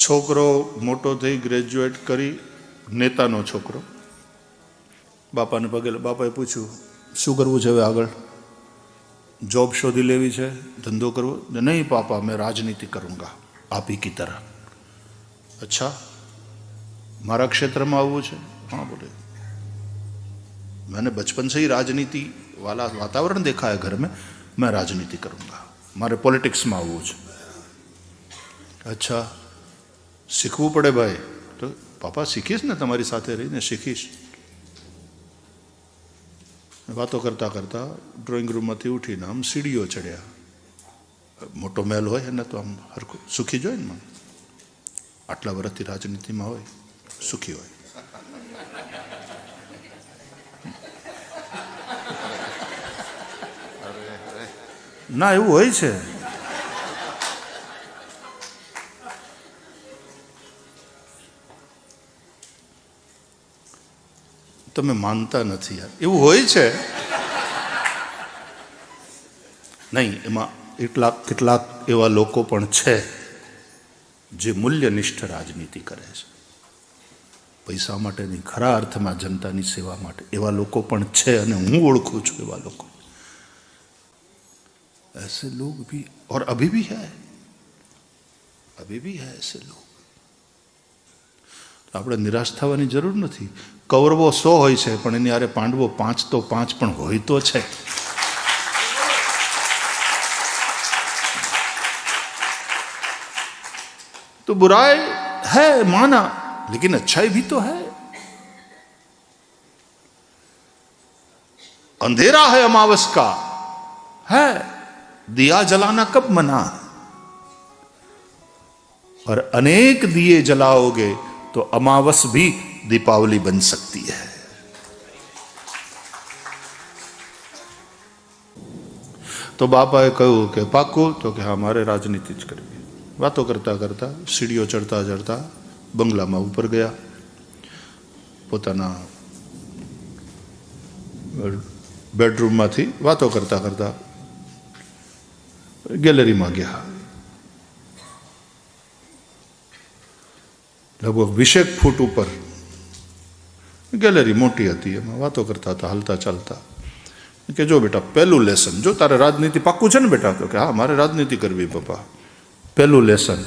છોકરો મોટો થઈ ગ્રેજ્યુએટ કરી નેતાનો છોકરો બાપાને પગે, બાપાએ પૂછ્યું શું કરવું છે હવે આગળ? जॉब शोधी लेवी है, धंधो करवो? नहीं पापा, मैं राजनीति करूँगा आप ही की तरह। अच्छा, मारा क्षेत्र में आवू है? हाँ बोले, मैंने बचपन से ही राजनीति वाला वातावरण देखा है घर में, मैं राजनीति करूँगा, मारे पॉलिटिक्स में आवू है। अच्छा, सीखवू पड़े भाई? तो पापा सीखीश ने, तमारी साथे रहीने सीखीश। बातों करता करता ड्रॉइंग रूम में उठीने आम सीढ़ीओ चढ़्या। मोटो महल होय ने तो आम हरखो सुखी जोय ने, आटला वर्षथी राजनीति में होय सुखी होय। ना एवुं होय छे। તમે માનતા નથી યાર, એવું હોય છે નહીં? એમાં કેટલાક એવા લોકો પણ છે જે મૂલ્યનિષ્ઠ રાજનીતિ કરે છે, પૈસા માટે નહીં, ખરા અર્થમાં જનતાની સેવા માટે એવા લોકો પણ છે, અને હું ઓળખું છું એવા લોકો। ऐसे लोग भी, और अभी भी है ऐसे लोग। આપણે નિરાશ થવાની જરૂર નથી। કૌરવો 100 હોય છે, પણ એની હારે પાંડવો 5 તો 5 પણ હોય તો છે। तो बुराई है माना, लेकिन अच्छाई भी तो है। अंधेरा है अमावस का, है दिया जलाना कब मना, और अनेक दिए जलाओगे तो अमावस भी दीपावली बन सकती है। तो बापाए कहूं कि पाकू? तो कि हाँ, मारे राजनीति ज करवी। बातों करता करता सीढ़ीओ चढ़ता चढ़ता बंगला में ऊपर गया। पोताना बेडरूम में थी बातों करता करता गैलरी में गया। लगभग 20 फूट ऊपर गैलरी मोटी हती, एमां वातो करता था हलता चालता कि जो बेटा पहलू लेसन, जो तारे राजनीति पाक्कू छे ने बेटा? तो कि हाँ, मारे राजनीति करवी पप्पा। पहलू लेसन,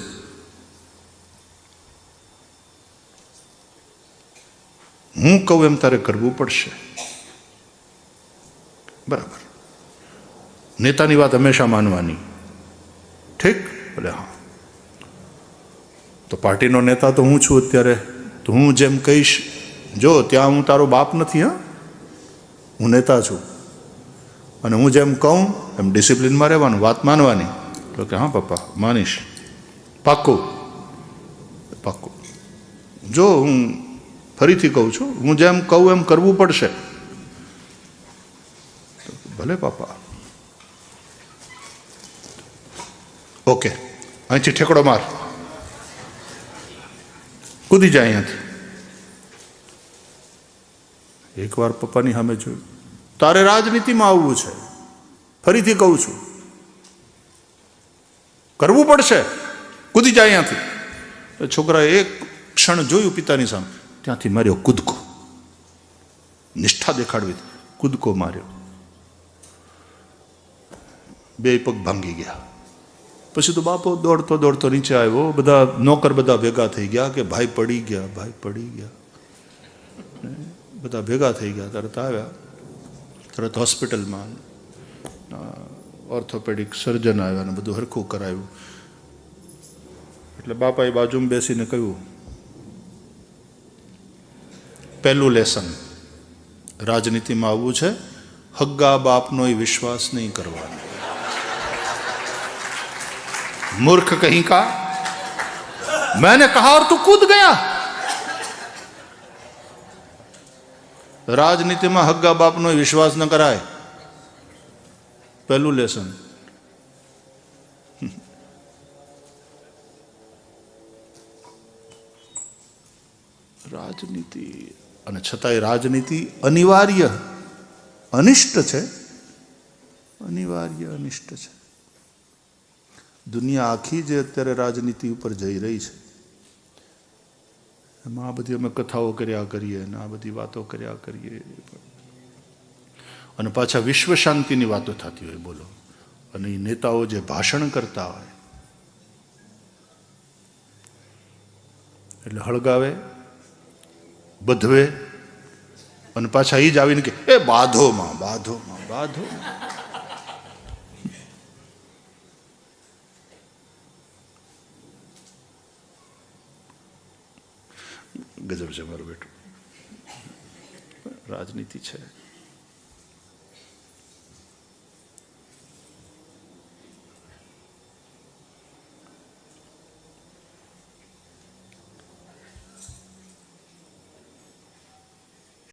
हूँ कहूँ एम तारे करवू पड़शे, बराबर। नेतानी वात हमेशा मानवानी, ठीक? बोले हाँ। तो पार्टीनो नेता तो हूँ छूं अत्यारे, तो हूँ जेम कहीश, जो त्यां हूँ तारो बाप नहीं, हाँ, हूँ नेता छूं, अने हूँ जेम कहूँ एम डिसिप्लिन में रहेवानुं, वात मानवानी। तो कि हाँ पप्पा, मानीश, पाक्कू पाक्कू। जो हूँ फरीथी कहूँ छूं, हूँ जेम कहूँ एम करवू पड़शे। तो भले पापा, ओके, अहींथी ठेकड़ो मार, कूदी जाए अहींथी। एक बार पप्पानी सामे जोयुं, तारे राजनीति में आववुं छे, फरीथी कहूं छुं, करवू पड़शे, कूदी जाए अहींथी। तो छोकरा एक क्षण जोयुं पितानी सामे, त्यांथी मार्यो कूदको, निष्ठा देखाडवी, कूदको मार्यो, बे पग भांगी गया। पछी तो बापो दौड़तो दौड़तो नीचे आव्यो, बधा नौकर बधा भेगा थई गया कि भाई पड़ी गया, भाई पड़ी गया। बधा भेगा थई गया, तरत आव्या, तरत होस्पिटल में ऑर्थोपेडिक सर्जन आव्या ने बधुं हरखुं कराव्युं। એટલે બાપાએ બાજુમાં બેસીને કહ્યું, પહેલું લેસન રાજનીતિમાં આવવું છે, હગ્ગા બાપનોય વિશ્વાસ નહીં કરવાનો। मूर्ख कहीं का, मैंने कहा और तू कूद गया। राजनीति में हग्गा बाप नो विश्वास न कराय, पहलू लेसन। राजनीति अने छतांय राजनीति अनिवार्य अनिष्ट छे, अनिवार्य अनिष्ट छे। दुनिया आखी जे अत्यारे राजनीति पर जई रही है, એમાં આ બધી અમે કથાઓ કર્યા કરીએ ને આ બધી વાતો કર્યા કરીએ, અને પાછા વિશ્વ શાંતિની વાતો થતી હોય. બોલો. અને એ નેતાઓ જે ભાષણ કરતા હોય એટલે હળગાવે, બધવે, અને પાછા એ જ આવીને કે એ બાધોમાં બાધોમાં બાધો. ગજબ છે મારું બેટું. રાજનીતિ છે.